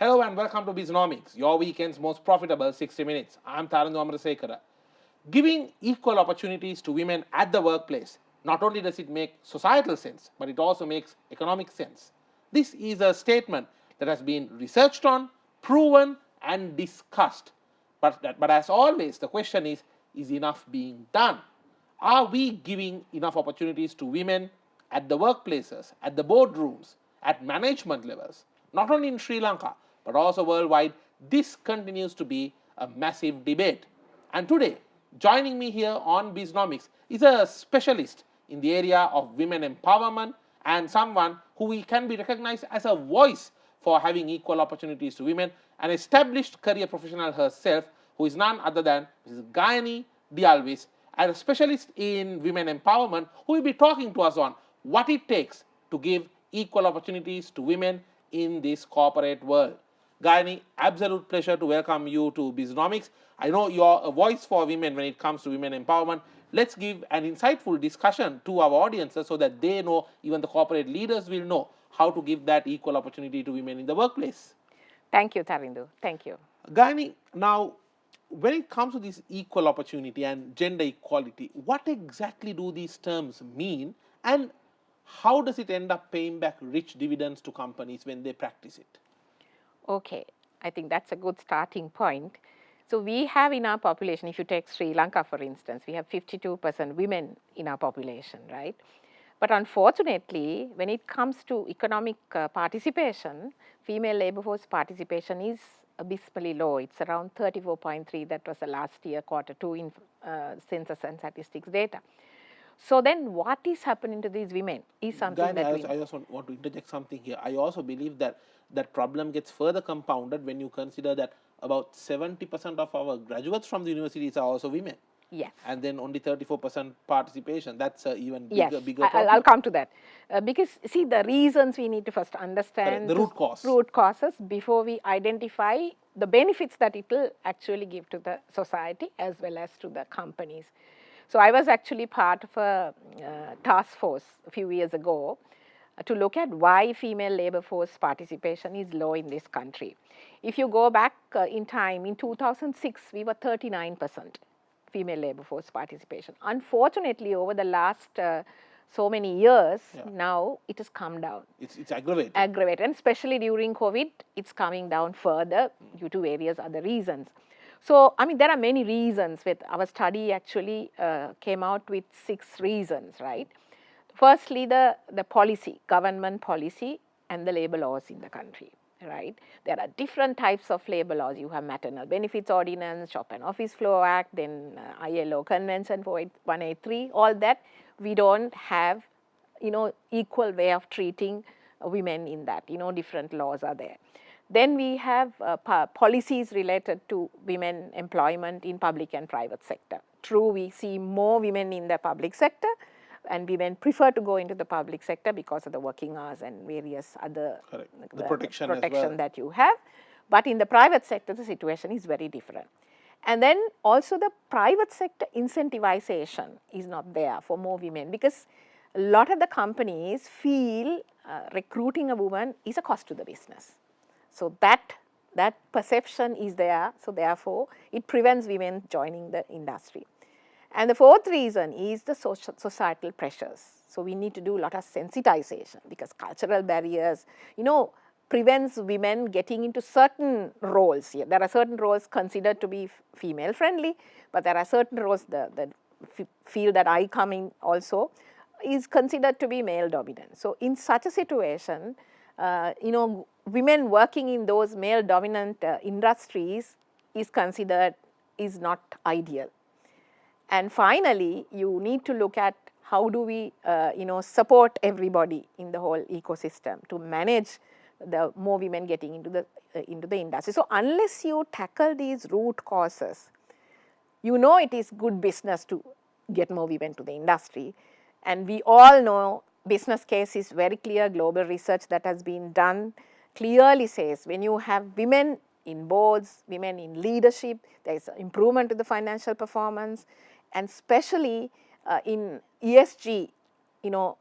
Hello and welcome to Bisnomics, your weekend's most profitable 60 minutes. I'm Tarandu Amrasekara. Giving equal opportunities to women at the workplace, not only does it make societal sense, but it also makes economic sense. This is a statement that has been researched on, proven, and discussed. But as always, the question is enough being done? Are we giving enough opportunities to women at the workplaces, at the boardrooms, at management levels? Not only in Sri Lanka, but also worldwide, this continues to be a massive debate. And today, joining me here on Bisnomics is a specialist in the area of women empowerment and someone who can be recognized as a voice for having equal opportunities to women, an established career professional herself, who is none other than Mrs. Gayani De Alwis, and a specialist in women empowerment who will be talking to us on what it takes to give equal opportunities to women in this corporate world. Gayani, absolute pleasure to welcome you to Bisnomics. I know you're a voice for women when it comes to women empowerment. Let's give an insightful discussion to our audiences so that they know, even the corporate leaders will know, how to give that equal opportunity to women in the workplace. Thank you, Tarindu. Thank you. Gayani, now, when it comes to this equal opportunity and gender equality, what exactly do these terms mean, and how does it end up paying back rich dividends to companies when they practice it? Okay, I think that's a good starting point. So we have in our population, if you take Sri Lanka for instance, we have 52% women in our population, right? But unfortunately, when it comes to economic participation, female labor force participation is abysmally low. It's around 34.3. That was the last year, Q2 in Census and Statistics data. So then what is happening to these women is something Gayani, that I just want to interject something here. I also believe that that problem gets further compounded when you consider that about 70% of our graduates from the universities are also women. Yes. And then only 34% participation. That's even bigger problem. I'll come to that. Because see, the reasons we need to first understand the root cause. Root causes before we identify the benefits that it will actually give to the society as well as to the companies. So I was actually part of a task force a few years ago to look at why female labor force participation is low in this country. If you go back in time, in 2006, we were 39% female labor force participation. Unfortunately, over the last so many years, now it has come down. It's aggravated. Aggravated, and especially during COVID, it's coming down further due to various other reasons. So, I mean, there are many reasons. With our study actually came out with 6 reasons, right? Firstly, the policy, government policy and the labor laws in the country, right? There are different types of labor laws. You have Maternal Benefits Ordinance, Shop and Office Flow Act, then ILO Convention 183, all that. We don't have, equal way of treating women in that, different laws are there. Then we have policies related to women employment in public and private sector. True, we see more women in the public sector, and women prefer to go into the public sector because of the working hours and various other the protection that you have. But in the private sector, the situation is very different. And then also the private sector incentivization is not there for more women, because a lot of the companies feel recruiting a woman is a cost to the business. So that perception is there, so therefore it prevents women joining the industry. And the fourth reason is the societal pressures. So we need to do a lot of sensitization, because cultural barriers, prevents women getting into certain roles here. There are certain roles considered to be female friendly, but there are certain roles, the field that I come in also is considered to be male dominant. So in such a situation, women working in those male dominant industries is considered is not ideal. And finally, you need to look at how do we support everybody in the whole ecosystem to manage the more women getting into the industry. So unless you tackle these root causes, it is good business to get more women to the industry. And we all know business case is very clear. Global research that has been done clearly says when you have women in boards, women in leadership, there is improvement to the financial performance, and especially in ESG,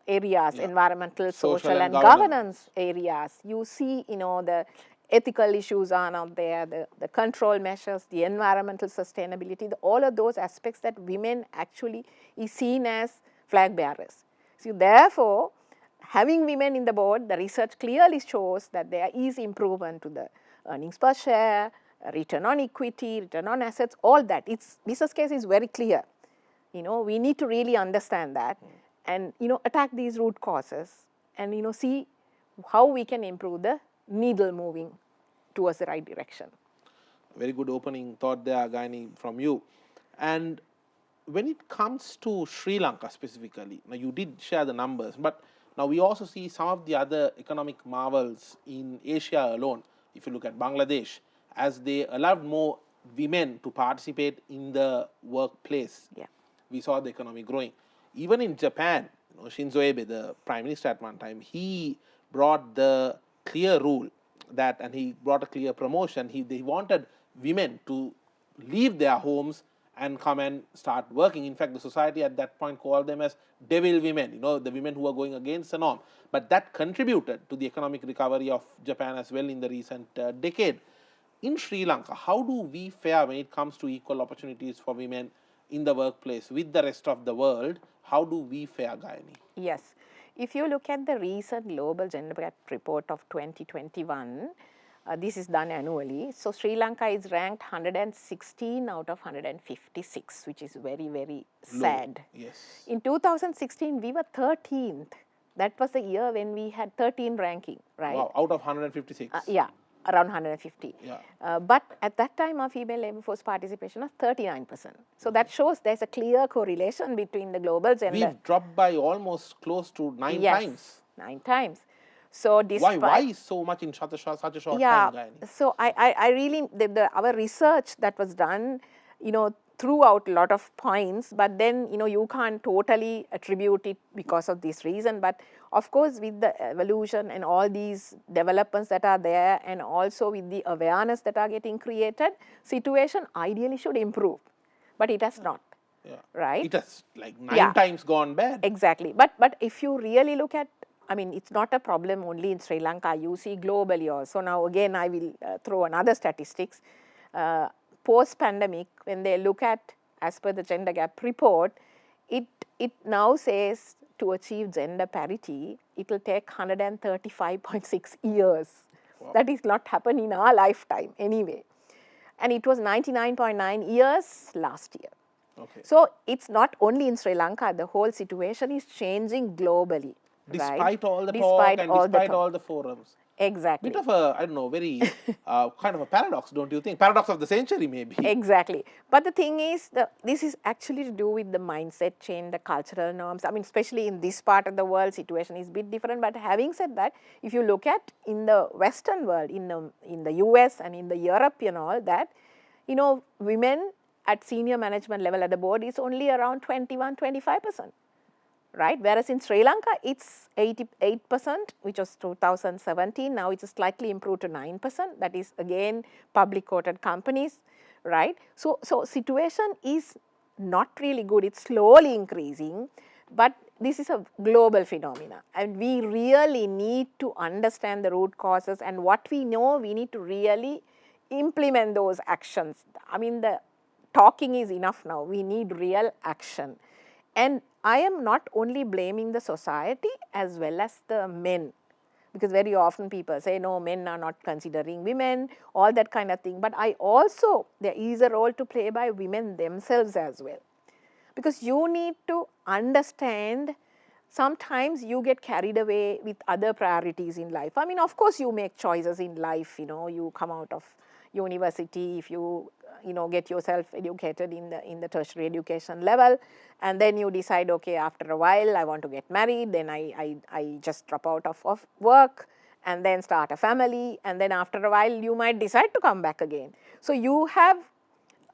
areas, environmental, social and governance areas, you see, the ethical issues are not there, the control measures, the environmental sustainability, all of those aspects that women actually is seen as flag bearers. So therefore, having women in the board, the research clearly shows that there is improvement to the earnings per share, return on equity, return on assets, all that. Its business case is very clear. We need to really understand that and, attack these root causes and, see how we can improve the needle moving towards the right direction. Very good opening thought there, Gayani, from you. And when it comes to Sri Lanka specifically, now you did share the numbers, but now we also see some of the other economic marvels in Asia alone. If you look at Bangladesh, as they allowed more women to participate in the workplace, we saw the economy growing. Even in Japan, Shinzo Abe, the prime minister at one time, he brought the clear rule that, and he brought a clear promotion. They wanted women to leave their homes and come and start working. In fact, the society at that point called them as devil women, the women who are going against the norm. But that contributed to the economic recovery of Japan as well in the recent decade. In Sri Lanka, how do we fare when it comes to equal opportunities for women in the workplace with the rest of the world? How do we fare, Gayani? Yes. If you look at the recent Global Gender Gap Report of 2021, this is done annually. So Sri Lanka is ranked 116 out of 156, which is very, very sad. Yes. In 2016, we were 13th. That was the year when we had 13 ranking, right? Wow, out of 156. Yeah, around 150. Yeah. But at that time, our female labor force participation was 39%. So that shows there's a clear correlation between the global gender. We've dropped by almost close to 9 times. 9 times. So despite, why so much in such a short time, Gayani? So I really, our research that was done, threw out a lot of points, but then, you can't totally attribute it because of this reason. But of course, with the evolution and all these developments that are there, and also with the awareness that are getting created, situation ideally should improve, but it has not. Yeah. Right? It has like 9 times gone bad. Exactly. But if you really look at, it's not a problem only in Sri Lanka. You see globally also. Now again, I will throw another statistics. Post-pandemic, when they look at, as per the gender gap report, it now says to achieve gender parity, it will take 135.6 years. Wow. That is not happen in our lifetime anyway. And it was 99.9 years last year. Okay. So it's not only in Sri Lanka, the whole situation is changing globally. Despite right? all the talk and despite all the forums. Exactly. Bit of a, very kind of a paradox, don't you think? Paradox of the century, maybe. Exactly. But the thing is, this is actually to do with the mindset change, the cultural norms. Especially in this part of the world, situation is a bit different. But having said that, if you look at in the Western world, in the US and in the Europe and all that, women at senior management level at the board is only around 21-25%. Right? Whereas in Sri Lanka, it's 88%, which was 2017. Now it's slightly improved to 9%. That is, again, public quoted companies, right? So situation is not really good. It's slowly increasing, but this is a global phenomena. And we really need to understand the root causes, and what we know, we need to really implement those actions. The talking is enough now. We need real action. And I am not only blaming the society as well as the men, because very often people say, no, men are not considering women, all that kind of thing. But there is a role to play by women themselves as well. Because you need to understand, sometimes you get carried away with other priorities in life. Of course, you make choices in life, you come out of university, if you get yourself educated in the tertiary education level, and then you decide, okay, after a while I want to get married, then I just drop out of work and then start a family, and then after a while you might decide to come back again. So you have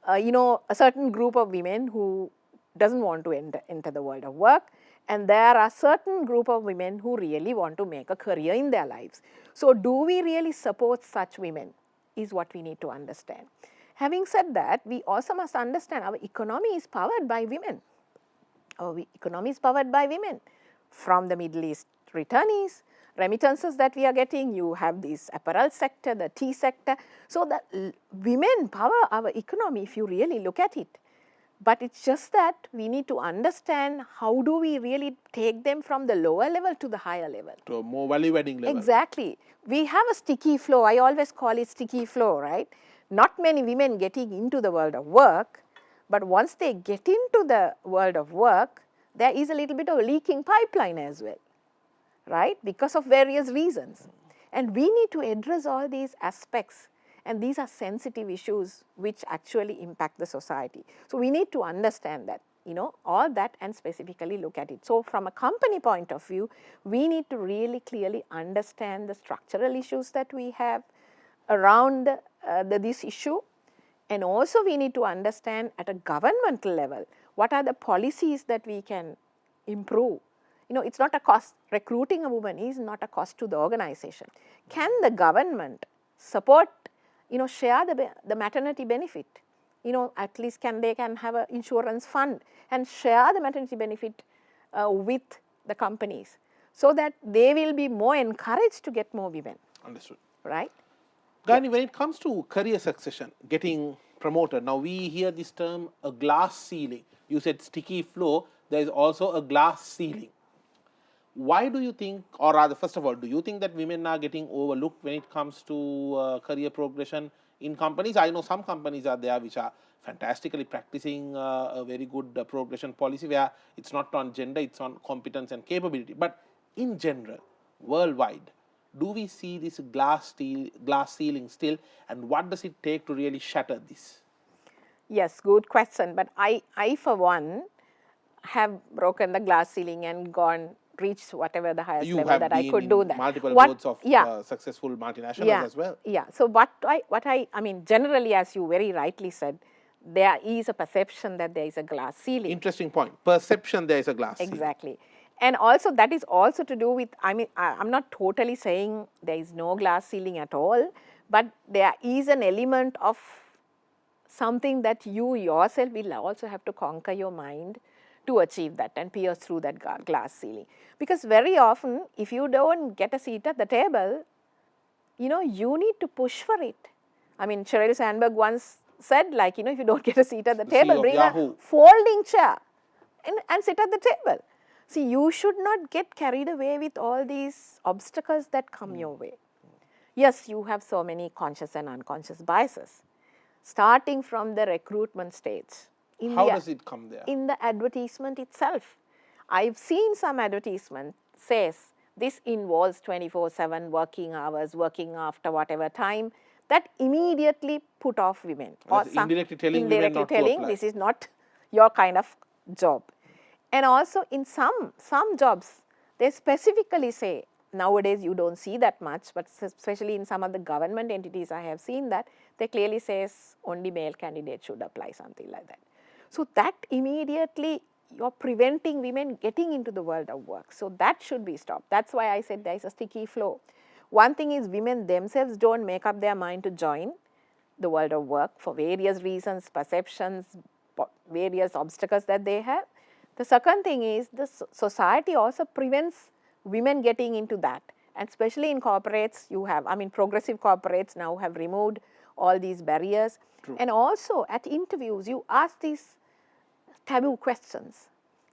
a certain group of women who doesn't want to enter the world of work, and there are certain group of women who really want to make a career in their lives. So do we really support such women is what we need to understand. Having said that, we also must understand our economy is powered by women. Our economy is powered by women, from the Middle East returnees remittances that we are getting, you have this apparel sector, the tea sector. So, the women power our economy if you really look at it. But it's just that we need to understand how do we really take them from the lower level to the higher level. To a more value-adding level. Exactly. We have a sticky flow. I always call it sticky flow, right? Not many women getting into the world of work, but once they get into the world of work, there is a little bit of a leaking pipeline as well, right? Because of various reasons. And we need to address all these aspects. And these are sensitive issues which actually impact the society. So, we need to understand that, all that and specifically look at it. So, from a company point of view, we need to really clearly understand the structural issues that we have around this issue. And also we need to understand at a governmental level, what are the policies that we can improve. It's not a cost. Recruiting a woman is not a cost to the organization. Can the government support, share the maternity benefit? At least they can have an insurance fund and share the maternity benefit with the companies so that they will be more encouraged to get more women. Understood. Right? Gayani, when it comes to career succession, getting promoted, now we hear this term a glass ceiling. You said sticky flow, there is also a glass ceiling. Why do you think, or rather, first of all, do you think that women are getting overlooked when it comes to career progression in companies? I know some companies are there which are fantastically practicing a very good progression policy where it's not on gender, it's on competence and capability. But in general, worldwide, do we see this glass ceiling still, and what does it take to really shatter this? Yes, good question. But I for one, have broken the glass ceiling and reached whatever the highest level that I could do that. Multiple boards of successful multinationals as well. Yeah. So I mean, generally, as you very rightly said, there is a perception that there is a glass ceiling. Interesting point. Perception there is a glass ceiling. Exactly. And also that is also to do with, I mean, I'm not totally saying there is no glass ceiling at all, but there is an element of something that you yourself will also have to conquer your mind to achieve that and pierce through that glass ceiling. Because very often, if you don't get a seat at the table, you need to push for it. I mean, Sheryl Sandberg once said, if you don't get a seat at the table, bring a folding chair and sit at the table. See, you should not get carried away with all these obstacles that come your way. Yes, you have so many conscious and unconscious biases, starting from the recruitment stage. How does it come there? In the advertisement itself. I've seen some advertisement says this involves 24/7 working hours, working after whatever time. That immediately put off women. Or indirectly telling women not to apply. This is not your kind of job. And also in some jobs, they specifically say, nowadays you don't see that much, but especially in some of the government entities I have seen that, they clearly says only male candidates should apply, something like that. So that immediately you're preventing women getting into the world of work. So that should be stopped. That's why I said there is a sticky flow. One thing is women themselves don't make up their mind to join the world of work for various reasons, perceptions, various obstacles that they have. The second thing is the society also prevents women getting into that. And especially in corporates, you have, progressive corporates now have removed all these barriers. True. And also at interviews, you ask these taboo questions.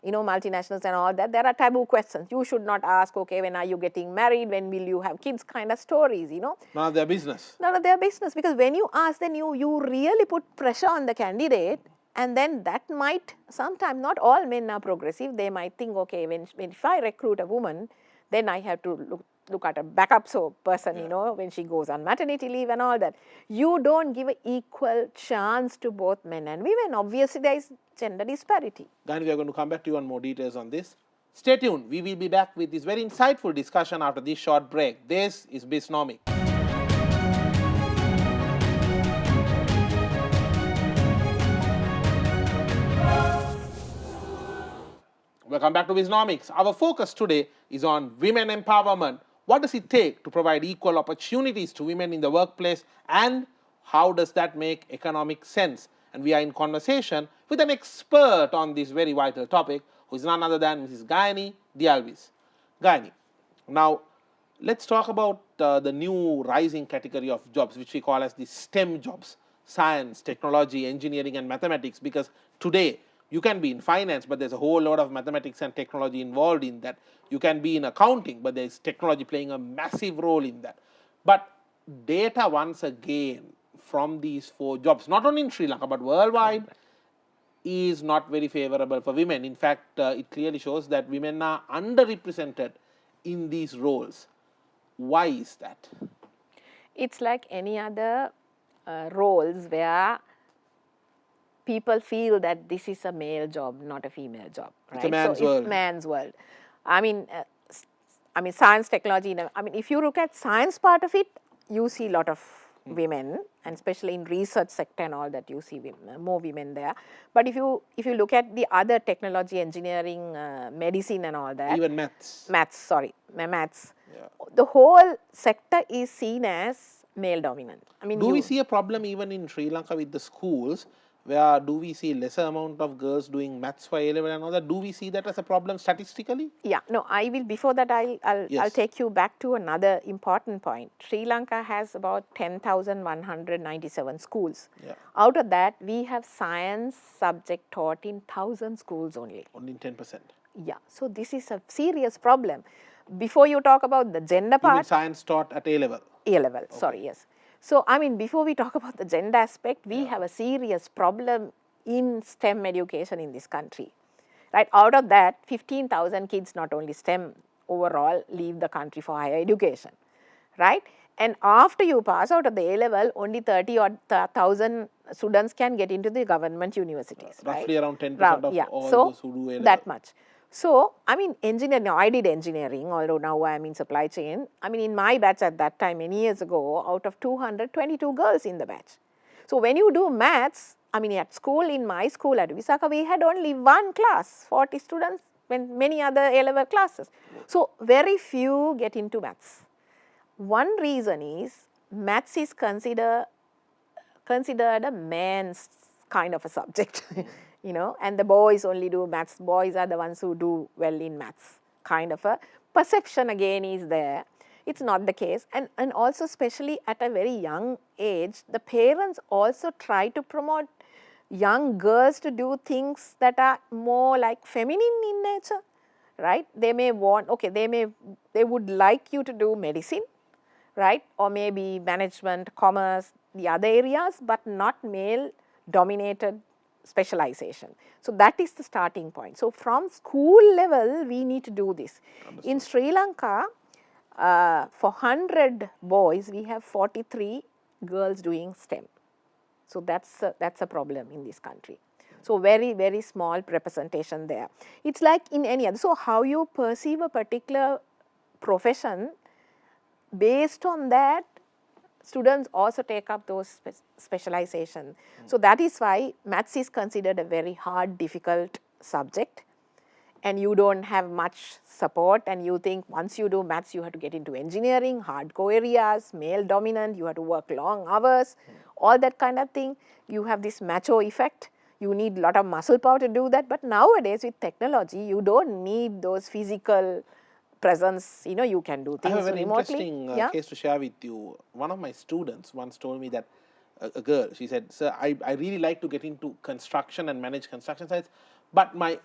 Multinationals and all that, there are taboo questions. You should not ask, okay, when are you getting married? When will you have kids? Kind of stories, None of their business. None of their business. Because when you ask, then you really put pressure on the candidate. And then that might, sometimes not all men are progressive. They might think, okay, if I recruit a woman, then I have to look at a backup person, when she goes on maternity leave and all that. You don't give an equal chance to both men and women. Obviously, there is gender disparity. Gayani, we are going to come back to you on more details on this. Stay tuned. We will be back with this very insightful discussion after this short break. This is Bisnomics. Welcome back to Bisnomics. Our focus today is on women empowerment. What does it take to provide equal opportunities to women in the workplace, and how does that make economic sense? And we are in conversation with an expert on this very vital topic, who is none other than Mrs. Gayani De Alwis. Gayani, now Let's talk about the new rising category of jobs, which we call as the STEM jobs: science, technology, engineering, and mathematics. Because today you can be in finance, but there's a whole lot of mathematics and technology involved in that. You can be in accounting, but there's technology playing a massive role in that. But data, once again, from these 4 jobs, not only in Sri Lanka but worldwide, is not very favorable for women. In fact, it clearly shows that women are underrepresented in these roles. Why is that? It's like any other roles where people feel that this is a male job, not a female job, right? It's a man's world. It's man's world. I mean, science, technology. I mean, if you look at science part of it, you see a lot of women, and especially in research sector and all that, you see women, more women there. But if you look at the other technology, engineering, medicine, and all that, Even maths. maths, Yeah. the whole sector is seen as male dominant. I mean, Do we see a problem even in Sri Lanka with the schools, where do we see lesser amount of girls doing maths for A-level and all that? Do we see that as a problem statistically? Yeah, no, I will, before that I'll Yes. take you back to another important point. Sri Lanka has about 10,197 schools. Yeah. Out of that, we have science subject taught in 1,000 schools only. Only 10%. Yeah, so this is a serious problem. Before you talk about the gender You mean part, science taught at A-level? A-level, sorry, yes. So, I mean, before we talk about the gender aspect, we have a serious problem in STEM education in this country, right? Out of that, 15,000 kids, not only STEM overall, leave the country for higher education, right? And after you pass out of the A-level, only 30,000 students can get into the government universities, Roughly right? around 10% of all So, those who do A-level. that much. So, I mean, engineering, now I did engineering, although now I am in supply chain. I mean, in my batch at that time, many years ago, out of 222 girls in the batch. So, when you do maths, I mean, at school, in my school at Visaka, we had only one class, 40 students, when many other A-level classes. So, very few get into maths. One reason is maths is considered a man's kind of a subject, you know, and the boys only do maths. Boys are the ones who do well in maths. Kind of a perception again is there. It's not the case. And also, especially at a very young age, the parents also try to promote young girls to do things that are more like feminine in nature, right? They may want, okay, they would like you to do medicine, right? Or maybe management, commerce, the other areas, but not male dominated specialization. So, that is the starting point. So, from school level, we need to do this. Understood. In Sri Lanka, for 100 boys, we have 43 girls doing STEM. So, that's a problem in this country. So, very, very small representation there. It's like in any other. So, how you perceive a particular profession, based on that, students also take up those specialization. So, that is why maths is considered a very hard, difficult subject, and you don't have much support, and you think once you do maths, you have to get into engineering, hardcore areas, male dominant, you have to work long hours, all that kind of thing. You have this macho effect. You need a lot of muscle power to do that. But nowadays with technology, you don't need those physical presence, you know, you can do things I have a very remotely. interesting case to share with you. One of my students once told me that a girl, she said, "Sir, I really like to get into construction and manage construction sites, but my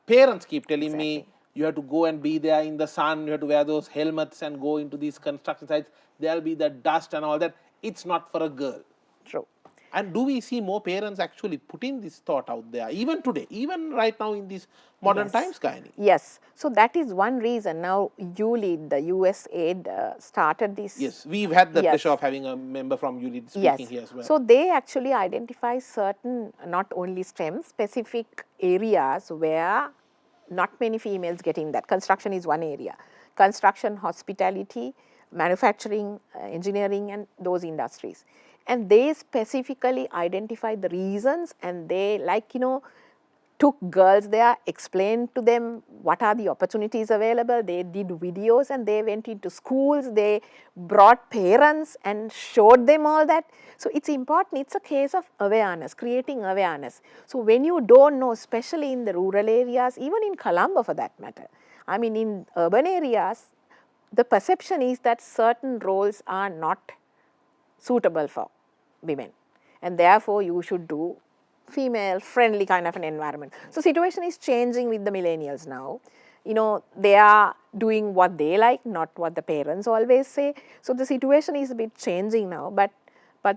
parents keep telling me you have to go and be there in the sun, you have to wear those helmets and go into these construction sites. There'll be the dust and all that. It's not for a girl." True. And do we see more parents actually putting this thought out there, even today, even right now in these modern times, Gayani? Yes. So, that is one reason. Now, ULEAD, the USAID, started this. Yes, we've had the pleasure of having a member from ULEAD speaking here as well. So, they actually identify certain, not only STEM, specific areas where not many females get in that. Construction is one area. Construction, hospitality, manufacturing, engineering, and those industries. And they specifically identify the reasons, and they, like, you know, took girls there, explained to them what are the opportunities available. They did videos, and they went into schools. They brought parents and showed them all that. So, it's important. It's a case of awareness, creating awareness. So, when you don't know, especially in the rural areas, even in Colombo for that matter, I mean, in urban areas, the perception is that certain roles are not suitable for women, and therefore you should do female friendly kind of an environment. So situation is changing with the millennials now. They are doing what they like, not what the parents always say. So the situation is a bit changing now, but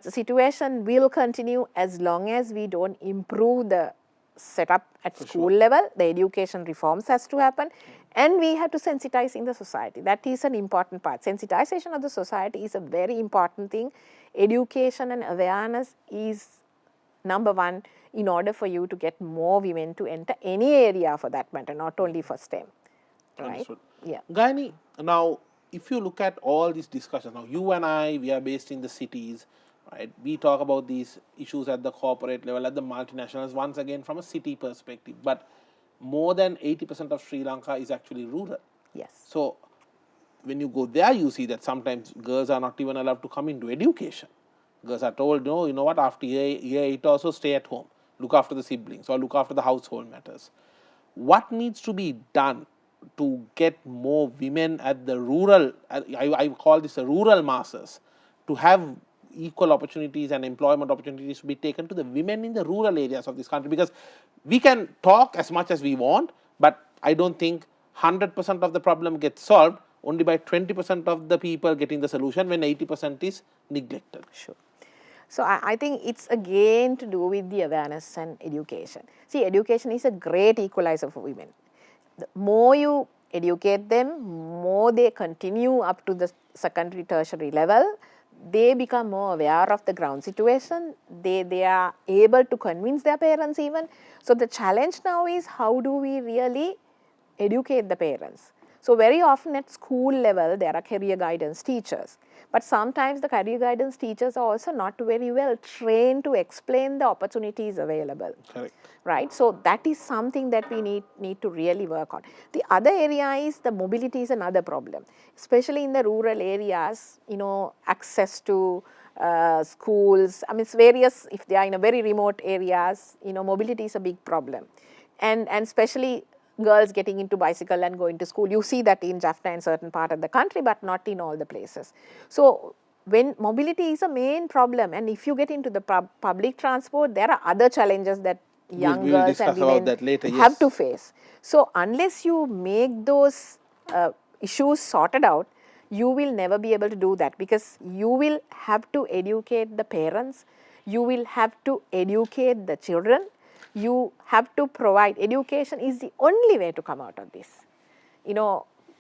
the situation will continue as long as we don't improve the setup at school level. The education reforms has to happen, and we have to sensitize in the society. That is an important part. Sensitization of the society is a very important thing. Education and awareness is number one in order for you to get more women to enter any area for that matter, not only for STEM. Right? Understood. Yeah. Gayani, now if you look at all these discussions, now you and I, we are based in the cities, right? We talk about these issues at the corporate level, at the multinationals, once again from a city perspective. But more than 80% of Sri Lanka is actually rural. Yes. So when you go there, you see that sometimes girls are not even allowed to come into education. Girls are told, no, you know what, after year 8 also stay at home, look after the siblings or look after the household matters. What needs to be done to get more women at the rural, I call this the rural masses, to have equal opportunities and employment opportunities to be taken to the women in the rural areas of this country? Because we can talk as much as we want, but I don't think 100% of the problem gets solved only by 20% of the people getting the solution when 80% is neglected. Sure. So I think it's again to do with the awareness and education. See, education is a great equalizer for women. The more you educate them, more they continue up to the secondary, tertiary level. They become more aware of the ground situation. They are able to convince their parents even. So the challenge now is, how do we really educate the parents? So very often at school level, there are career guidance teachers. But sometimes the career guidance teachers are also not very well trained to explain the opportunities available. Correct. Right? So that is something that we need to really work on. The other area is the mobility is another problem, especially in the rural areas. Access to schools. I mean, it's various. If they are in a very remote areas, mobility is a big problem, and especially girls getting into bicycle and going to school. You see that in Jaffna and certain part of the country, but not in all the places. So when mobility is a main problem, and if you get into the public transport, there are other challenges that young girls and women have to face. So unless you make those issues sorted out, you will never be able to do that, because you will have to educate the parents, you will have to educate the children, you have to provide. Education is the only way to come out of this.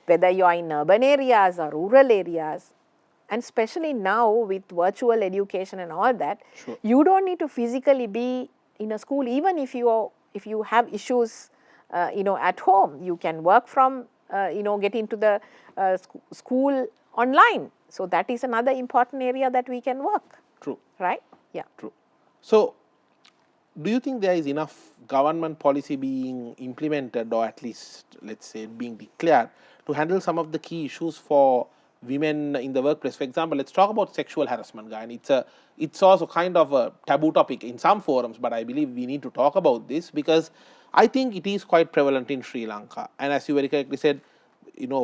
Whether you are in urban areas or rural areas, and especially now with virtual education and all that, you don't need to physically be in a school. Even if you have issues, at home, you can work from, get into the school online. So that is another important area that we can work. True. Right? Yeah. True. So do you think there is enough government policy being implemented, or at least, let's say, being declared to handle some of the key issues for women in the workplace? For example, let's talk about sexual harassment, guy. And it's also kind of a taboo topic in some forums, but I believe we need to talk about this because I think it is quite prevalent in Sri Lanka. And as you very correctly said,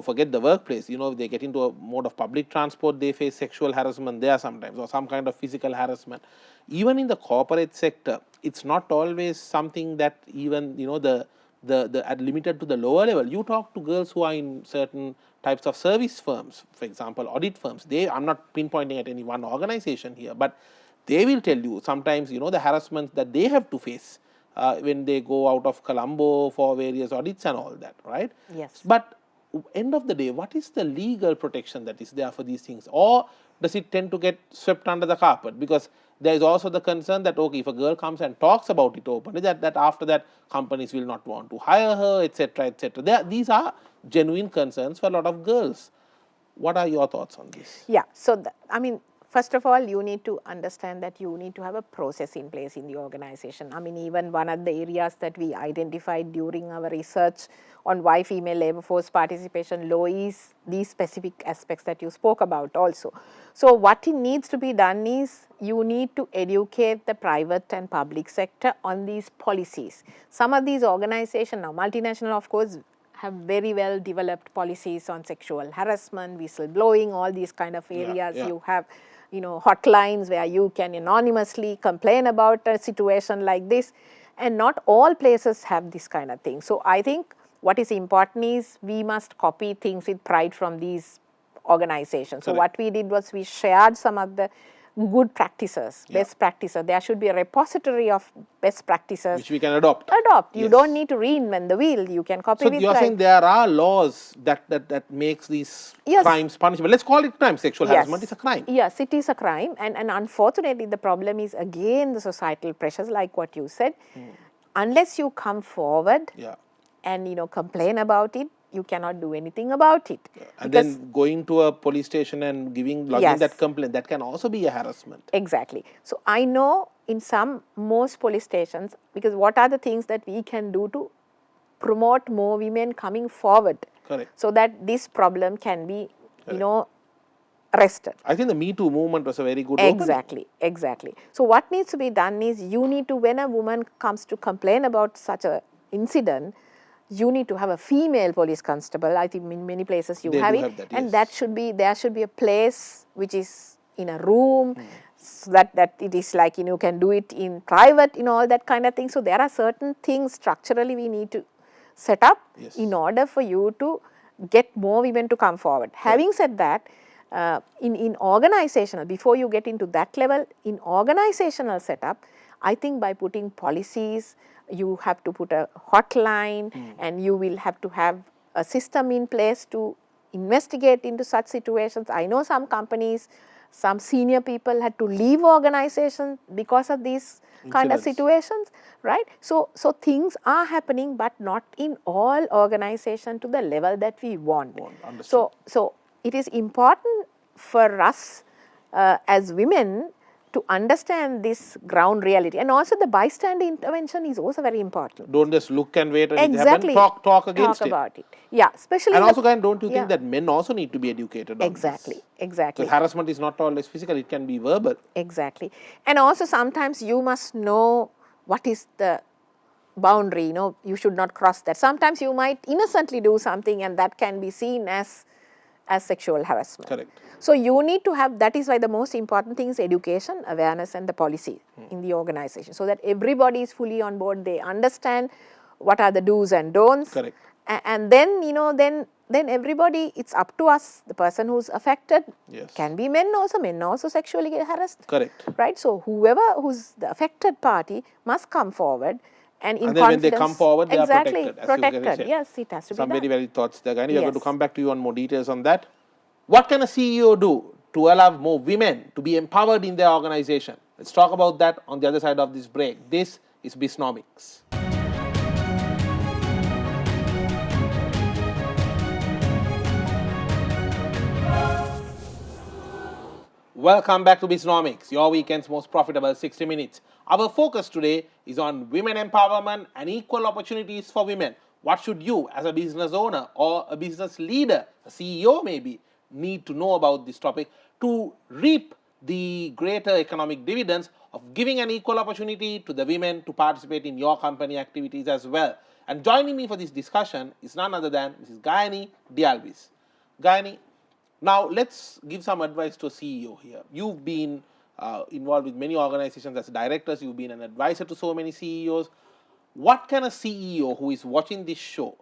forget the workplace. If they get into a mode of public transport, they face sexual harassment there sometimes, or some kind of physical harassment. Even in the corporate sector, it's not always something that even, the limited to the lower level. You talk to girls who are in certain types of service firms, for example, audit firms. I'm not pinpointing at any one organization here, but they will tell you sometimes, the harassment that they have to face when they go out of Colombo for various audits and all that, right? Yes. But end of the day, what is the legal protection that is there for these things? Or does it tend to get swept under the carpet? Because there is also the concern that, okay, if a girl comes and talks about it openly, that after that companies will not want to hire her, etc., etc. These are genuine concerns for a lot of girls. What are your thoughts on this? Yeah. So, first of all, you need to understand that you need to have a process in place in the organization. Even one of the areas that we identified during our research on why female labor force participation low is these specific aspects that you spoke about also. So what needs to be done is you need to educate the private and public sector on these policies. Some of these organizations now, multinational of course, have very well developed policies on sexual harassment, whistleblowing, all these kind of areas. yeah. You have, hotlines where you can anonymously complain about a situation like this, and not all places have this kind of thing. So I think what is important is we must copy things with pride from these organizations. So what we did was we shared some of the good practices, best practices. There should be a repository of best practices which we can adopt. You don't need to reinvent the wheel. You can copy So with you're pride. saying there are laws that makes these crimes punishable. Let's call it crime. Sexual harassment is a crime. Yes, it is a crime, and unfortunately the problem is again the societal pressures, like what you said. Unless you come forward and complain about it, you cannot do anything about it. And then going to a police station and lodging that complaint, that can also be a harassment. Exactly. So I know in most police stations, because what are the things that we can do to promote more women coming forward, so that this problem can be, arrested. I think the Me Too movement was a very good opening. Exactly. So what needs to be done is you need to, when a woman comes to complain about such a incident, you need to have a female police constable. I think in many places they have it. That, and there should be a place which is in a room, so that it is like, you can do it in private, all that kind of thing. So there are certain things structurally we need to set up in order for you to get more women to come forward. Having said that, in organizational, before you get into that level, in organizational setup, I think by putting policies, you have to put a hotline, and you will have to have a system in place to investigate into such situations. I know some companies, some senior people had to leave organizations because of these kind of situations, right? So things are happening, but not in all organizations to the level that we want. So it is important for us as women to understand this ground reality, and also the bystander intervention is also very important. Don't just look and wait and it happen. Talk against it. About it. Yeah, especially. And also, don't you think that men also need to be educated on Exactly. Because harassment is not always physical; it can be verbal. Exactly, and also sometimes you must know what is the boundary. You should not cross that. Sometimes you might innocently do something, and that can be seen as sexual harassment. Correct. So you need to have, that is why the most important thing is education, awareness, and the policy in the organization, so that everybody is fully on board. They understand what are the do's and don'ts. Correct. And then, then everybody, it's up to us, the person who's affected, can be men also sexually get harassed. Correct. Right? So who's the affected party must come forward. And then when they come forward, they are protected. Protected. Yes, it has to be done. Some very, very thoughts there. Gayani, we are going to come back to you on more details on that. What can a CEO do to allow more women to be empowered in their organization? Let's talk about that on the other side of this break. This is Bisnomics. Welcome back to Bisnomics, your weekend's most profitable 60 minutes. Our focus today is on women empowerment and equal opportunities for women. What should you, as a business owner or a business leader, a CEO maybe, need to know about this topic to reap the greater economic dividends of giving an equal opportunity to the women to participate in your company activities as well? And joining me for this discussion is none other than Mrs. Gayani De Alwis. Gayani, now let's give some advice to a CEO here. You've been involved with many organizations as directors. You've been an advisor to so many CEOs. What can a CEO who is watching this show,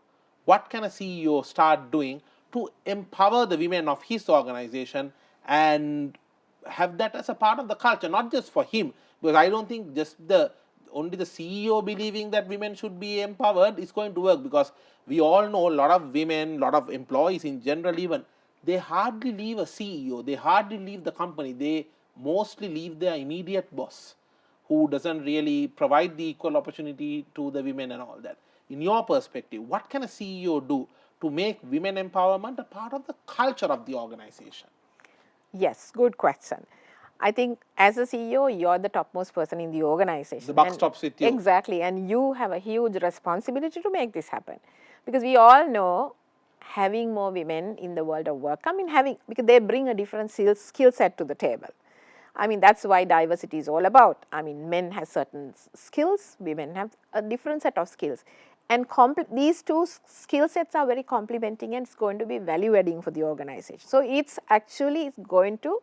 what can a CEO start doing to empower the women of his organization and have that as a part of the culture, not just for him? Because I don't think just only the CEO believing that women should be empowered is going to work, because we all know a lot of women, a lot of employees in general even, they hardly leave a CEO, they hardly leave the company, they mostly leave their immediate boss, who doesn't really provide the equal opportunity to the women and all that. In your perspective, what can a CEO do to make women empowerment a part of the culture of the organization? Yes, good question. I think as a CEO, you're the topmost person in the organization. The buck stops with you. Exactly, and you have a huge responsibility to make this happen. Because we all know having more women in the world of work, because they bring a different skill set to the table. That's why diversity is all about. Men have certain skills, women have a different set of skills. And these two skill sets are very complementing, and it's going to be value adding for the organization. So it's going to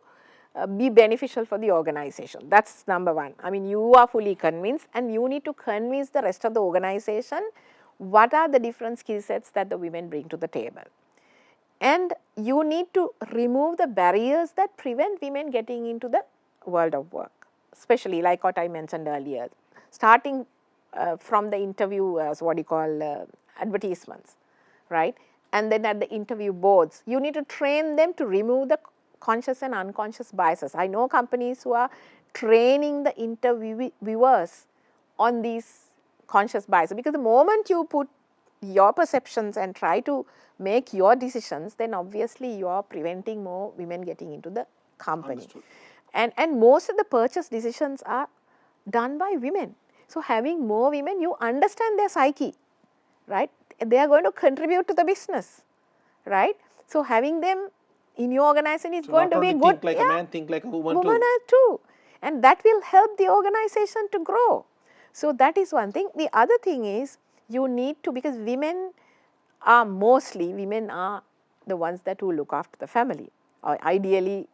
be beneficial for the organization. That's number one. I mean, you are fully convinced, and you need to convince the rest of the organization what are the different skill sets that the women bring to the table. And you need to remove the barriers that prevent women getting into the world of work, especially like what I mentioned earlier, starting from the interview, advertisements, right? And then at the interview boards, you need to train them to remove the conscious and unconscious biases. I know companies who are training the interviewers on these conscious biases, because the moment you put your perceptions and try to make your decisions, then obviously you are preventing more women getting into the company. And most of the purchase decisions are done by women. So having more women, you understand their psyche, right? They are going to contribute to the business, right? So having them in your organization is going to be good. Think like a man, think like a woman too. And that will help the organization to grow. So that is one thing. The other thing is, you need to, because women are the ones that will look after the family. Or ideally,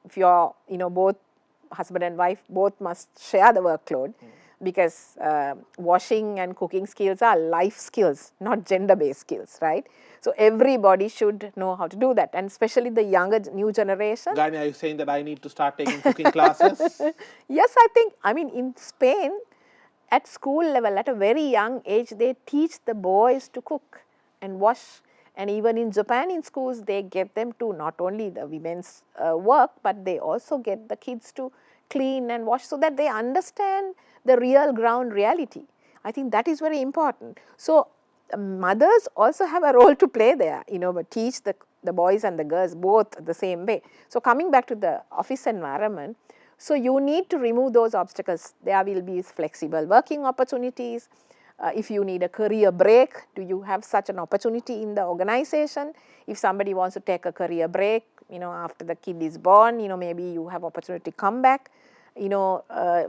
if you're, both husband and wife both must share the workload, because washing and cooking skills are life skills, not gender-based skills, right? So everybody should know how to do that, and especially the younger new generation. Gayani, are you saying that I need to start taking cooking classes? Yes, I mean, in Spain, at school level, at a very young age, they teach the boys to cook and wash. And even in Japan, in schools, they get them to not only the women's work, but they also get the kids to clean and wash, so that they understand the real ground reality. I think that is very important. So mothers also have a role to play there, but teach the boys and the girls both the same way. So coming back to the office environment, so you need to remove those obstacles. There will be flexible working opportunities. If you need a career break, do you have such an opportunity in the organization? If somebody wants to take a career break, after the kid is born, maybe you have opportunity to come back,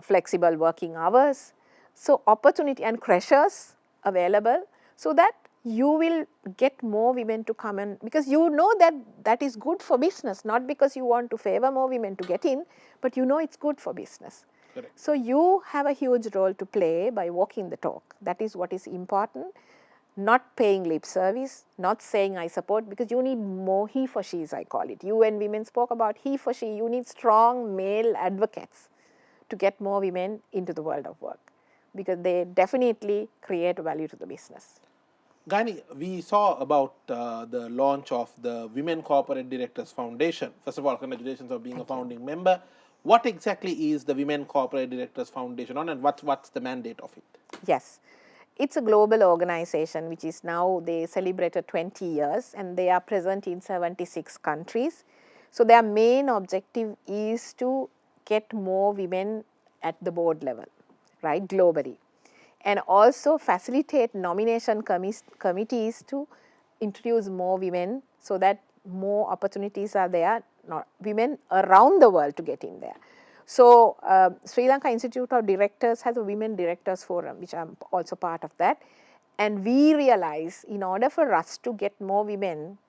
flexible working hours. So opportunity and creches available, so that you will get more women to come in, because that is good for business, not because you want to favor more women to get in, but it's good for business. Correct. So you have a huge role to play by walking the talk. That is what is important. Not paying lip service, not saying I support, because you need more he for she's, I call it. You and women spoke about he for she. You need strong male advocates to get more women into the world of work, because they definitely create value to the business. Gayani, we saw about the launch of the Women Corporate Directors Foundation. First of all, congratulations on being a founding member. What exactly is the Women Corporate Directors Foundation on, and what's the mandate of it? Yes. It's a global organization which is now, they celebrated 20 years and they are present in 76 countries. So their main objective is to get more women at the board level, right, globally. And also facilitate nomination committees to introduce more women, so that more opportunities are there, women around the world to get in there. So Sri Lanka Institute of Directors has a Women Directors Forum, which I'm also part of that. And we realize, in order for us to get more women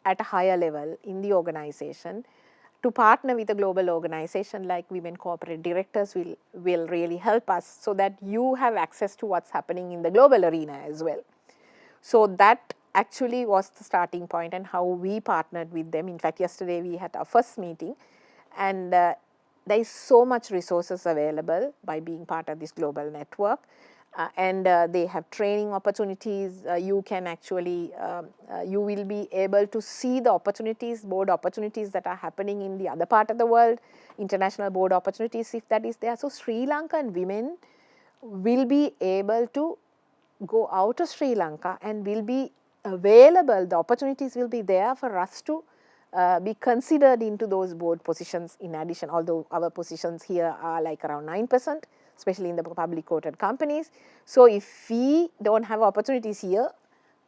at a higher level in the organization, to partner with a global organization like Women Corporate Directors will really help us, so that you have access to what's happening in the global arena as well. So that actually was the starting point, and how we partnered with them. In fact, yesterday we had our first meeting, and there is so much resources available by being part of this global network. And they have training opportunities. You can actually, you will be able to see the opportunities, board opportunities that are happening in the other part of the world, international board opportunities if that is there. So Sri Lankan women will be able to go out of Sri Lanka and will be available, the opportunities will be there for us to be considered into those board positions in addition, although our positions here are like around 9%, especially in the public quoted companies. So if we don't have opportunities here,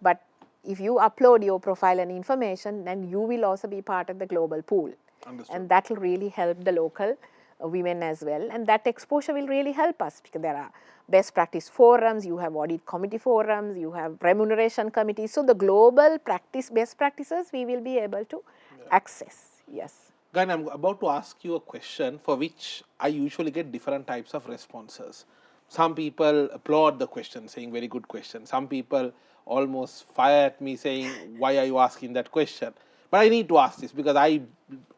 but if you upload your profile and information, then you will also be part of the global pool. Understood. And that will really help the local women as well, and that exposure will really help us, because there are best practice forums, you have audit committee forums, you have remuneration committees. So the global practice, best practices, we will be able to access. Yes. Gayani, I'm about to ask you a question for which I usually get different types of responses. Some people applaud the question, saying very good question. Some people almost fire at me saying, why are you asking that question? But I need to ask this because I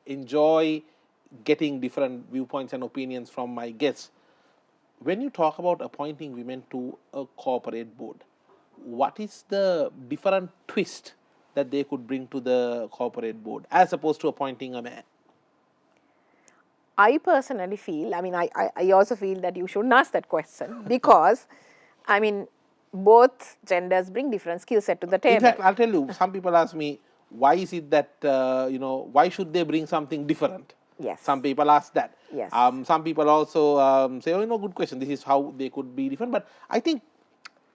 enjoy getting different viewpoints and opinions from my guests. When you talk about appointing women to a corporate board, what is the different twist that they could bring to the corporate board as opposed to appointing a man? I personally feel, I mean, I also feel that you shouldn't ask that question, because, I mean, both genders bring different skill set to the table. In fact, I'll tell you, some people ask me, why is it that, why should they bring something different? Yes. Some people ask that. Yes. Some people also say, good question, this is how they could be different. But I think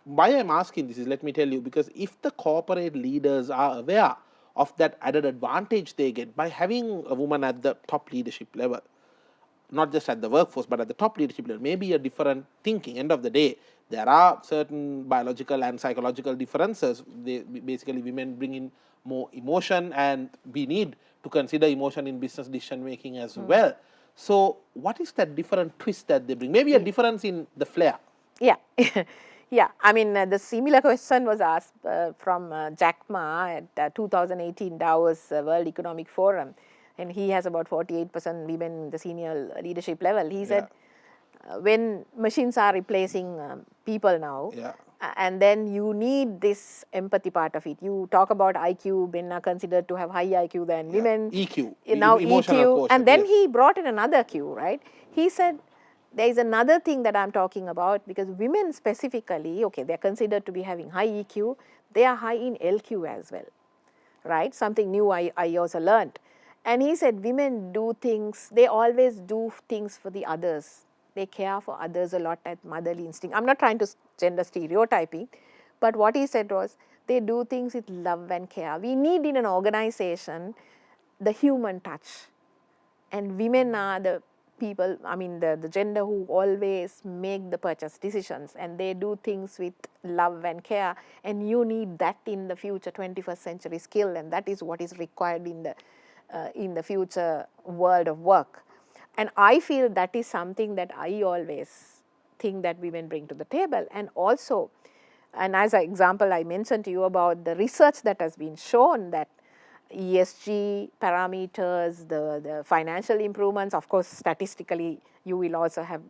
why I'm asking this is, let me tell you, because if the corporate leaders are aware of that added advantage they get by having a woman at the top leadership level, not just at the workforce, but at the top leadership level, maybe a different thinking. End of the day, there are certain biological and psychological differences. Basically, women bring in more emotion, and we need to consider emotion in business decision making as well. So, what is that different twist that they bring? Maybe a difference in the flair. Yeah. Yeah, I mean, the similar question was asked from Jack Ma at 2018 Davos World Economic Forum, and he has about 48% women in the senior leadership level. He said, when machines are replacing people now, and then you need this empathy part of it. You talk about IQ, men are considered to have higher IQ than women. EQ. Now emotional EQ, quotient, and then he brought in another Q, right? He said, there is another thing that I'm talking about, because women specifically, okay, they're considered to be having high EQ, they are high in LQ as well, right? Something new I also learned. And he said women do things, they always do things for the others. They care for others a lot, at motherly instinct. I'm not trying to gender stereotyping, but what he said was, they do things with love and care. We need in an organization the human touch. And women are the people, I mean the gender who always make the purchase decisions, and they do things with love and care, and you need that in the future 21st century skill, and that is what is required in the future world of work. And I feel that is something that I always think that women bring to the table. And also, and as an example, I mentioned to you about the research that has been shown that ESG parameters, the financial improvements, of course, statistically, you will also have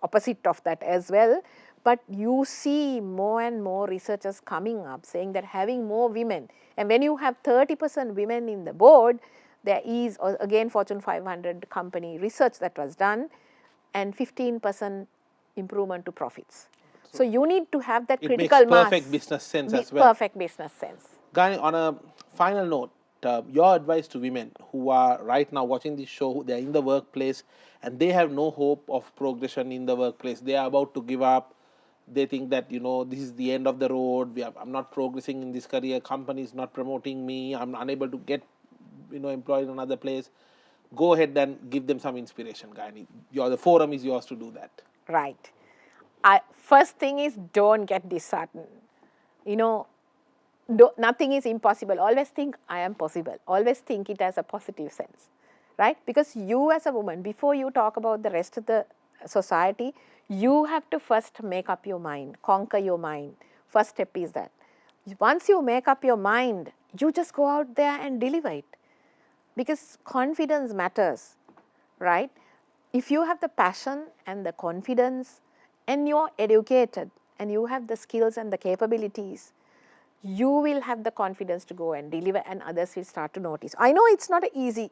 opposite of that as well. But you see more and more researchers coming up saying that having more women, and when you have 30% women in the board, there is, again, Fortune 500 company research that was done, and 15% improvement to profits. So you need to have that critical mass. It makes perfect business sense as well. Perfect business sense. Gayani, on a final note, your advice to women who are right now watching this show, they are in the workplace and they have no hope of progression in the workplace. They are about to give up. They think that, this is the end of the road. I'm not progressing in this career. Company is not promoting me. I'm unable to get, employed in another place. Go ahead and give them some inspiration, Gayani. The forum is yours to do that. Right. First thing is, don't get disheartened. Nothing is impossible. Always think, I am possible. Always think it as a positive sense, right? Because you as a woman, before you talk about the rest of the society, you have to first make up your mind, conquer your mind. First step is that. Once you make up your mind, you just go out there and deliver it. Because confidence matters, right? If you have the passion and the confidence, and you're educated, and you have the skills and the capabilities, you will have the confidence to go and deliver, and others will start to notice. I know it's not an easy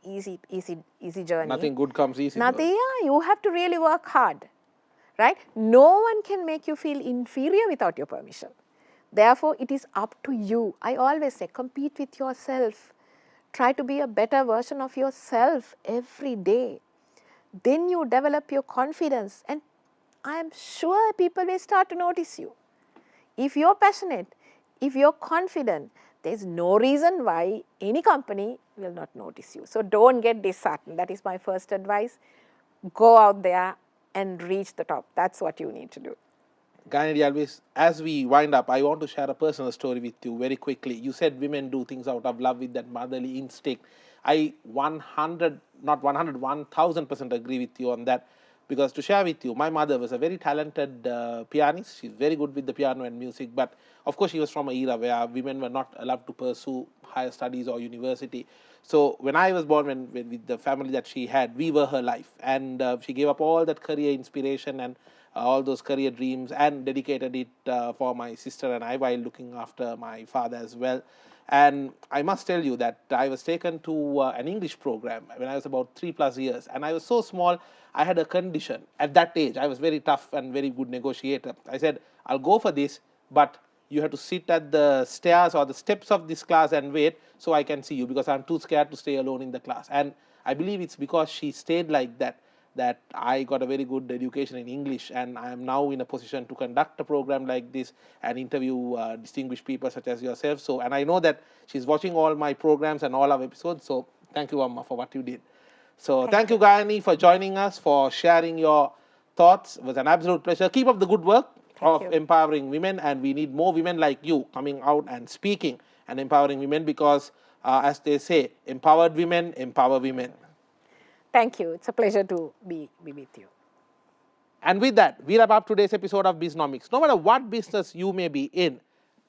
journey. Nothing good comes easy. Nothing, you have to really work hard, right? No one can make you feel inferior without your permission. Therefore, it is up to you. I always say, compete with yourself. Try to be a better version of yourself every day. Then you develop your confidence, and I am sure people will start to notice you. If you're passionate, if you're confident, there's no reason why any company will not notice you. So don't get disheartened. That is my first advice. go out there and reach the top. That's what you need to do. Gayani De Alwis, as we wind up, I want to share a personal story with you very quickly. You said women do things out of love with that motherly instinct. I 100, not 100, 1000% agree with you on that. Because to share with you, my mother was a very talented pianist. She's very good with the piano and music. But of course, she was from an era where women were not allowed to pursue higher studies or university. So when I was born, when with the family that she had, we were her life. And she gave up all that career inspiration and all those career dreams and dedicated it for my sister and I while looking after my father as well. And I must tell you that I was taken to an English program when I was about 3+ years. And I was so small, I had a condition. At that age, I was very tough and very good negotiator. I said, I'll go for this, but you have to sit at the stairs or the steps of this class and wait so I can see you, because I'm too scared to stay alone in the class. And I believe it's because she stayed like that I got a very good education in English, and I am now in a position to conduct a program like this and interview distinguished people such as yourself. So, and I know that she's watching all my programs and all our episodes. So thank you, Amma, for what you did. So thank you, Gayani, for joining us, for sharing your thoughts. It was an absolute pleasure. Keep up the good work of empowering women, and we need more women like you coming out and speaking and empowering women, because as they say, empowered women empower women. Thank you. It's a pleasure to be with you. And with that, we wrap up today's episode of Bisnomics. No matter what business you may be in,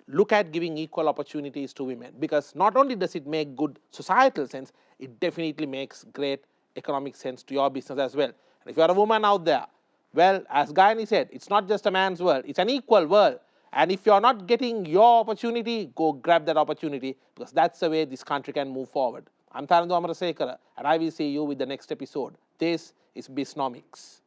look at giving equal opportunities to women, because not only does it make good societal sense, it definitely makes great economic sense to your business as well. And if you're a woman out there, well, as Gayani said, it's not just a man's world, it's an equal world. And if you're not getting your opportunity, go grab that opportunity, because that's the way this country can move forward. I'm Tarandu Amarasekara, and I will see you with the next episode. This is Bisnomics.